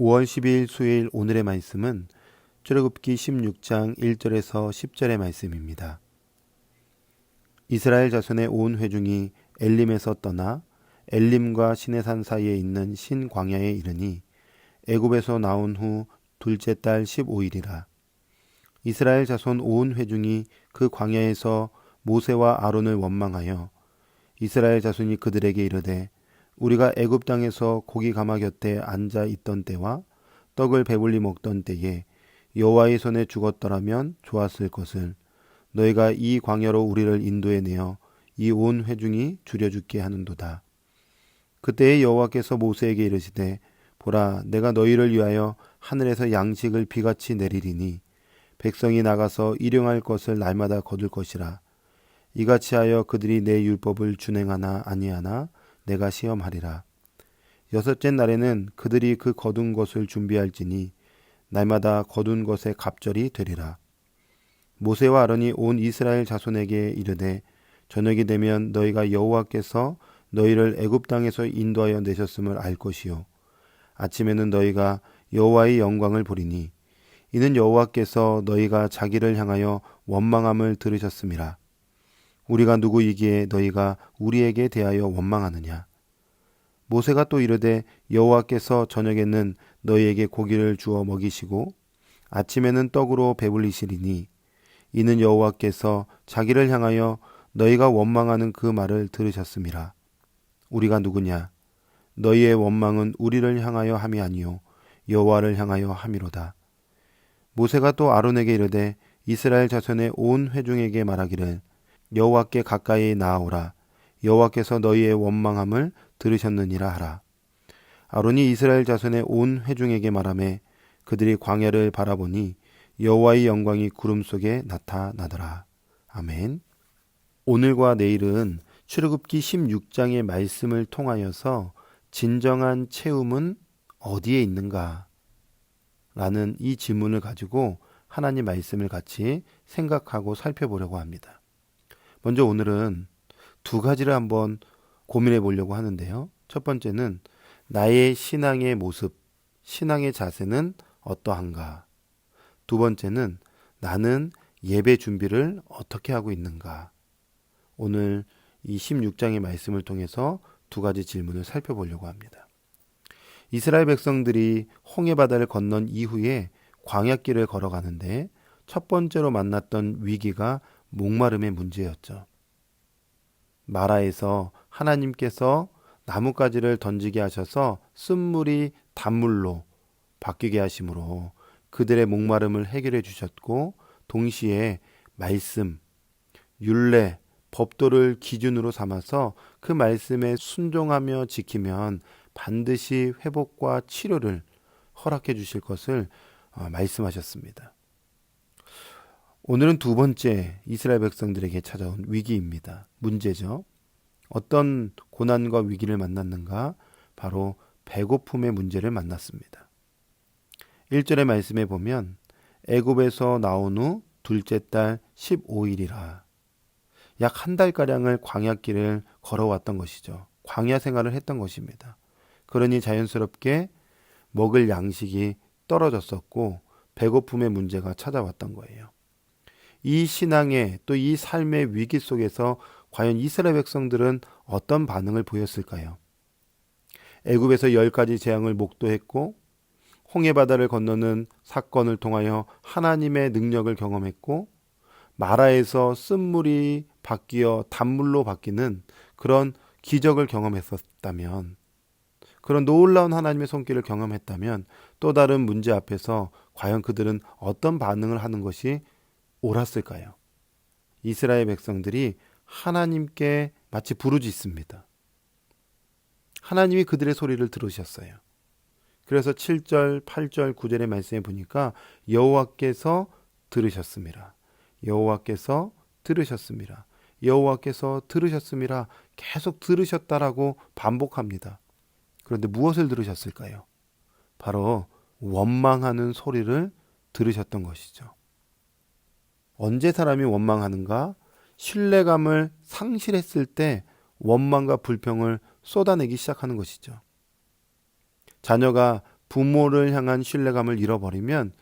5월 12일 수요일 오늘의 말씀은 출애굽기 16장 1절에서 10절의 말씀입니다. 이스라엘 자손의 온 회중이 엘림에서 떠나 엘림과 시내산 사이에 있는 신광야에 이르니 애굽에서 나온 후 둘째 달 15일이라. 이스라엘 자손 온 회중이 그 광야에서 모세와 아론을 원망하여 이스라엘 자손이 그들에게 이르되 우리가 애굽 땅에서 고기 가마 곁에 앉아 있던 때와 떡을 배불리 먹던 때에 여호와의 손에 죽었더라면 좋았을 것을 너희가 이 광야로 우리를 인도해 내어 이 온 회중이 죽여 죽게 하는도다. 그때에 여호와께서 모세에게 이르시되 보라 내가 너희를 위하여 하늘에서 양식을 비같이 내리리니 백성이 나가서 일용할 것을 날마다 거둘 것이라. 이같이 하여 그들이 내 율법을 준행하나 아니하나 내가 시험하리라. 여섯째 날에는 그들이 그 거둔 것을 준비할지니 날마다 거둔 것의 갑절이 되리라. 모세와 아론이 온 이스라엘 자손에게 이르되 저녁이 되면 너희가 여호와께서 너희를 애굽 땅에서 인도하여 내셨음을 알 것이요 아침에는 너희가 여호와의 영광을 보리니 이는 여호와께서 너희가 자기를 향하여 원망함을 들으셨음이라. 우리가 누구이기에 너희가 우리에게 대하여 원망하느냐. 모세가 또 이르되 여호와께서 저녁에는 너희에게 고기를 주어 먹이시고 아침에는 떡으로 배불리시리니 이는 여호와께서 자기를 향하여 너희가 원망하는 그 말을 들으셨음이라. 우리가 누구냐. 너희의 원망은 우리를 향하여 함이 아니요 여호와를 향하여 함이로다. 모세가 또 아론에게 이르되 이스라엘 자손의 온 회중에게 말하기를 여호와께 가까이 나아오라. 여호와께서 너희의 원망함을 들으셨느니라 하라. 아론이 이스라엘 자손의 온 회중에게 말하매 그들이 광야를 바라보니 여호와의 영광이 구름 속에 나타나더라. 아멘. 오늘과 내일은 출애굽기 16장의 말씀을 통하여서 진정한 채움은 어디에 있는가? 라는 이 질문을 가지고 하나님 말씀을 같이 생각하고 살펴보려고 합니다. 먼저 오늘은 두 가지를 한번 고민해 보려고 하는데요. 첫 번째는 나의 신앙의 모습, 신앙의 자세는 어떠한가? 두 번째는 나는 예배 준비를 어떻게 하고 있는가? 오늘 이 16장의 말씀을 통해서 두 가지 질문을 살펴보려고 합니다. 이스라엘 백성들이 홍해바다를 건넌 이후에 광야길을 걸어가는데 첫 번째로 만났던 위기가 목마름의 문제였죠. 마라에서 하나님께서 나뭇가지를 던지게 하셔서 쓴물이 단물로 바뀌게 하심으로 그들의 목마름을 해결해 주셨고 동시에 말씀, 율례, 법도를 기준으로 삼아서 그 말씀에 순종하며 지키면 반드시 회복과 치료를 허락해 주실 것을 말씀하셨습니다. 오늘은 두 번째 이스라엘 백성들에게 찾아온 위기입니다. 문제죠. 어떤 고난과 위기를 만났는가? 바로 배고픔의 문제를 만났습니다. 1절의 말씀에 보면 애굽에서 나온 후 둘째 달 15일이라. 약 한 달가량을 광야길을 걸어왔던 것이죠. 광야 생활을 했던 것입니다. 그러니 자연스럽게 먹을 양식이 떨어졌었고 배고픔의 문제가 찾아왔던 거예요. 이 신앙의 또 이 삶의 위기 속에서 과연 이스라엘 백성들은 어떤 반응을 보였을까요? 애굽에서 10가지 재앙을 목도했고 홍해바다를 건너는 사건을 통하여 하나님의 능력을 경험했고 마라에서 쓴물이 바뀌어 단물로 바뀌는 그런 기적을 경험했었다면, 그런 놀라운 하나님의 손길을 경험했다면 또 다른 문제 앞에서 과연 그들은 어떤 반응을 하는 것이 옳았을까요? 이스라엘 백성들이 하나님께 마치 부르짖습니다. 하나님이 그들의 소리를 들으셨어요. 그래서 7절, 8절, 9절의 말씀에 보니까 여호와께서 들으셨습니다. 여호와께서 들으셨습니다. 여호와께서 들으셨습니다. 계속 들으셨다라고 반복합니다. 그런데 무엇을 들으셨을까요? 바로 원망하는 소리를 들으셨던 것이죠. 언제 사람이 원망하는가? 신뢰감을 상실했을 때 원망과 불평을 쏟아내기 시작하는 것이죠. 자녀가 부모를 향한 신뢰감을 잃어버리면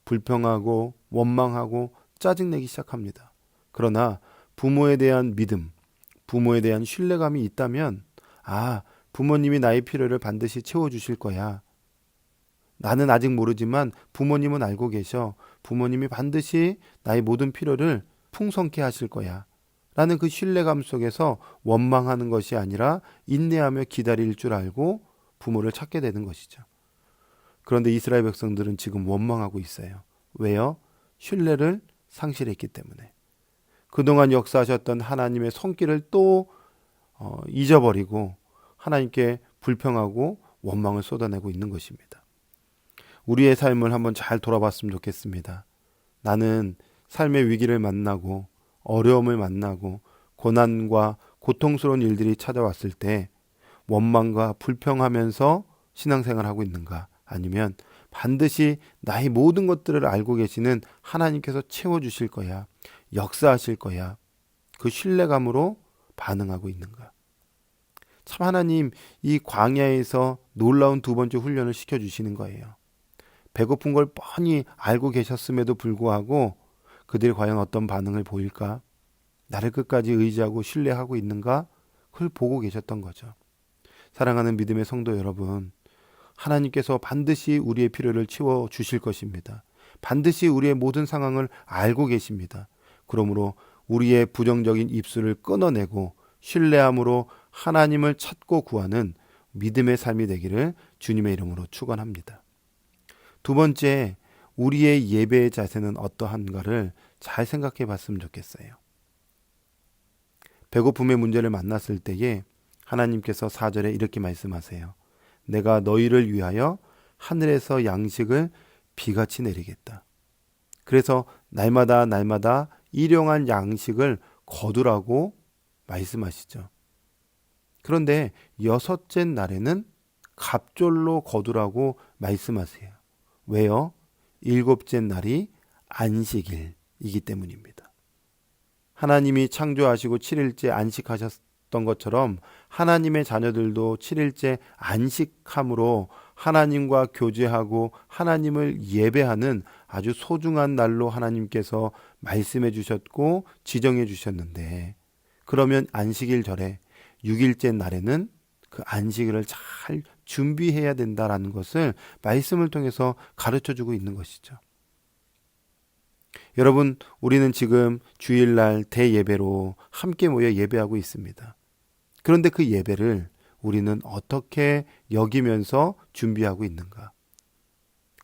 불평하고 원망하고 짜증내기 시작합니다. 그러나 부모에 대한 믿음, 부모에 대한 신뢰감이 있다면 부모님이 나의 필요를 반드시 채워주실 거야. 나는 아직 모르지만 부모님은 알고 계셔. 부모님이 반드시 나의 모든 필요를 풍성케 하실 거야. 라는 그 신뢰감 속에서 원망하는 것이 아니라 인내하며 기다릴 줄 알고 부모를 찾게 되는 것이죠. 그런데 이스라엘 백성들은 지금 원망하고 있어요. 왜요? 신뢰를 상실했기 때문에. 그동안 역사하셨던 하나님의 손길을 또 잊어버리고 하나님께 불평하고 원망을 쏟아내고 있는 것입니다. 우리의 삶을 한번 잘 돌아봤으면 좋겠습니다. 나는 삶의 위기를 만나고 어려움을 만나고 고난과 고통스러운 일들이 찾아왔을 때 원망과 불평하면서 신앙생활하고 있는가? 아니면 반드시 나의 모든 것들을 알고 계시는 하나님께서 채워주실 거야. 역사하실 거야. 그 신뢰감으로 반응하고 있는가? 참 하나님 이 광야에서 놀라운 두 번째 훈련을 시켜주시는 거예요. 배고픈 걸 뻔히 알고 계셨음에도 불구하고 그들이 과연 어떤 반응을 보일까? 나를 끝까지 의지하고 신뢰하고 있는가? 그걸 보고 계셨던 거죠. 사랑하는 믿음의 성도 여러분, 하나님께서 반드시 우리의 필요를 채워주실 것입니다. 반드시 우리의 모든 상황을 알고 계십니다. 그러므로 우리의 부정적인 입술을 끊어내고 신뢰함으로 하나님을 찾고 구하는 믿음의 삶이 되기를 주님의 이름으로 축원합니다. 두 번째, 우리의 예배의 자세는 어떠한가를 잘 생각해 봤으면 좋겠어요. 배고픔의 문제를 만났을 때에 하나님께서 4절에 이렇게 말씀하세요. 내가 너희를 위하여 하늘에서 양식을 비같이 내리겠다. 그래서 날마다 일용할 양식을 거두라고 말씀하시죠. 그런데 여섯째 날에는 갑절로 거두라고 말씀하세요. 왜요? 일곱째 날이 안식일이기 때문입니다. 하나님이 창조하시고 7일째 안식하셨던 것처럼 하나님의 자녀들도 7일째 안식함으로 하나님과 교제하고 하나님을 예배하는 아주 소중한 날로 하나님께서 말씀해 주셨고 지정해 주셨는데, 그러면 안식일 절에 6일째 날에는 그 안식일을 잘 준비해야 된다라는 것을 말씀을 통해서 가르쳐 주고 있는 것이죠. 여러분, 우리는 지금 주일날 대예배로 함께 모여 예배하고 있습니다. 그런데 그 예배를 우리는 어떻게 여기면서 준비하고 있는가?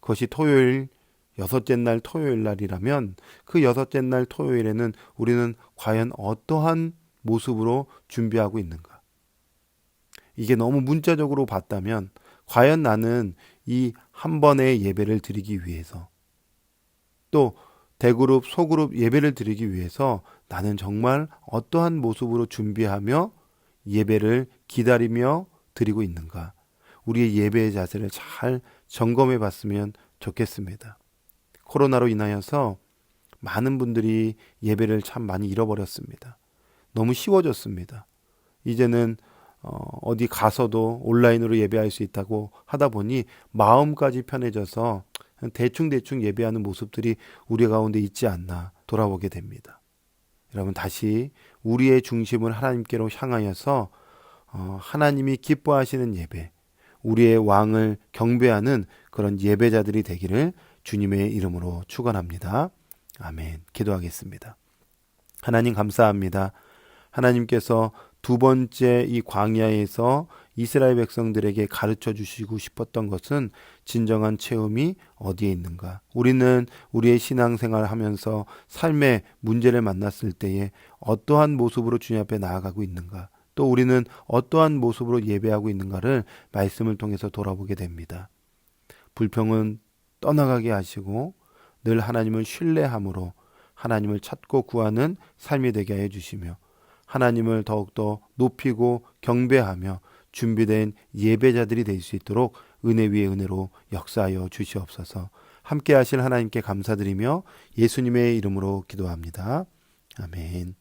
그것이 토요일, 여섯째 날 토요일 날이라면 그 여섯째 날 토요일에는 우리는 과연 어떠한 모습으로 준비하고 있는가? 이게 너무 문자적으로 봤다면 과연 나는 이 한 번의 예배를 드리기 위해서, 또 대그룹, 소그룹 예배를 드리기 위해서 나는 정말 어떠한 모습으로 준비하며 예배를 기다리며 드리고 있는가? 우리의 예배의 자세를 잘 점검해 봤으면 좋겠습니다. 코로나로 인하여서 많은 분들이 예배를 참 많이 잃어버렸습니다. 너무 쉬워졌습니다. 이제는 어디 가서도 온라인으로 예배할 수 있다고 하다 보니 마음까지 편해져서 대충 예배하는 모습들이 우리 가운데 있지 않나 돌아보게 됩니다. 여러분, 다시 우리의 중심을 하나님께로 향하여서 하나님이 기뻐하시는 예배, 우리의 왕을 경배하는 그런 예배자들이 되기를 주님의 이름으로 축원합니다. 아멘. 기도하겠습니다. 하나님 감사합니다. 하나님께서 두 번째 이 광야에서 이스라엘 백성들에게 가르쳐 주시고 싶었던 것은 진정한 체험이 어디에 있는가? 우리는 우리의 신앙생활을 하면서 삶의 문제를 만났을 때에 어떠한 모습으로 주님 앞에 나아가고 있는가? 또 우리는 어떠한 모습으로 예배하고 있는가를 말씀을 통해서 돌아보게 됩니다. 불평은 떠나가게 하시고 늘 하나님을 신뢰함으로 하나님을 찾고 구하는 삶이 되게 하여 주시며, 하나님을 더욱더 높이고 경배하며 준비된 예배자들이 될 수 있도록 은혜 위에 은혜로 역사하여 주시옵소서. 함께 하실 하나님께 감사드리며 예수님의 이름으로 기도합니다. 아멘.